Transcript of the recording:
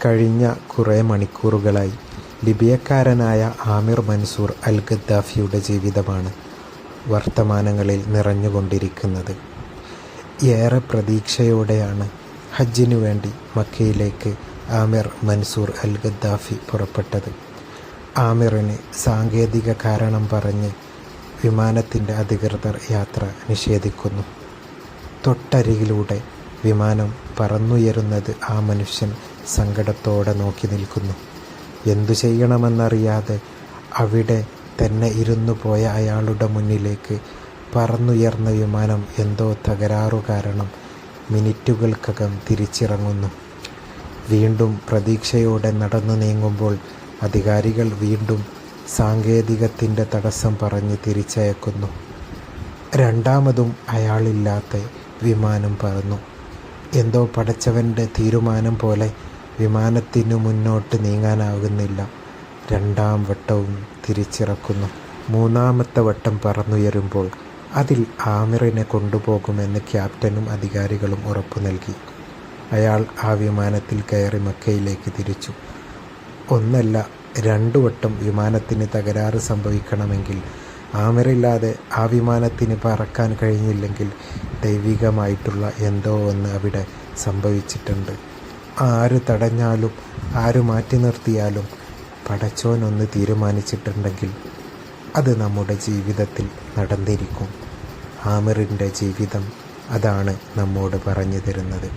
കഴിഞ്ഞ കുറേ മണിക്കൂറുകളായി ലിബിയക്കാരനായ ആമിർ മൻസൂർ അൽ ഗദ്ദാഫിയുടെ ജീവിതമാണ് വർത്തമാനങ്ങളിൽ നിറഞ്ഞുകൊണ്ടിരിക്കുന്നത്. ഏറെ പ്രതീക്ഷയോടെയാണ് ഹജ്ജിനു വേണ്ടി മക്കയിലേക്ക് ആമിർ മൻസൂർ അൽ ഗദ്ദാഫി പുറപ്പെട്ടത്. ആമിറിന് സാങ്കേതിക കാരണം പറഞ്ഞ് വിമാനത്തിൻ്റെ അധികൃതർ യാത്ര നിഷേധിക്കുന്നു. തൊട്ടരികിലൂടെ വിമാനം പറന്നുയരുന്നത് ആ മനുഷ്യൻ സങ്കടത്തോടെ നോക്കി നിൽക്കുന്നു. എന്തു ചെയ്യണമെന്നറിയാതെ അവിടെ തന്നെ ഇരുന്നു പോയ അയാളുടെ മുന്നിലേക്ക് പറന്നുയർന്ന വിമാനം എന്തോ തകരാറു കാരണം മിനിറ്റുകൾക്കകം തിരിച്ചിറങ്ങുന്നു. വീണ്ടും പ്രതീക്ഷയോടെ നടന്നു നീങ്ങുമ്പോൾ അധികാരികൾ വീണ്ടും സാങ്കേതികത്തിൻ്റെ തടസ്സം പറഞ്ഞ് തിരിച്ചയക്കുന്നു. രണ്ടാമതും അയാളില്ലാത്ത വിമാനം പറന്നു. എന്തോ പടച്ചവൻ്റെ തീരുമാനം പോലെ വിമാനത്തിനു മുന്നോട്ട് നീങ്ങാനാകുന്നില്ല. രണ്ടാം വട്ടവും തിരിച്ചിറക്കുന്നു. മൂന്നാമത്തെ വട്ടം പറന്നുയരുമ്പോൾ അതിൽ ആമിറിനെ കൊണ്ടുപോകുമെന്ന് ക്യാപ്റ്റനും അധികാരികളും ഉറപ്പു നൽകി. അയാൾ ആ വിമാനത്തിൽ കയറി മക്കയിലേക്ക് തിരിച്ചു. ഒന്നല്ല 2 വട്ടം വിമാനത്തിന് തകരാറ് സംഭവിക്കണമെങ്കിൽ ആമിറില്ലാതെ ആ വിമാനത്തിന് പറക്കാൻ കഴിഞ്ഞില്ലെങ്കിൽ ദൈവികമായിട്ടുള്ള എന്തോ ഒന്ന് അവിടെ സംഭവിച്ചിട്ടുണ്ട്. ആര് തടഞ്ഞാലും ആര് മാറ്റി നിർത്തിയാലും പടച്ചോനൊന്ന് തീരുമാനിച്ചിട്ടുണ്ടെങ്കിൽ അത് നമ്മുടെ ജീവിതത്തിൽ നടന്നിരിക്കും. ആമിറിൻ്റെ ജീവിതം അതാണ് നമ്മോട് പറഞ്ഞു തരുന്നത്.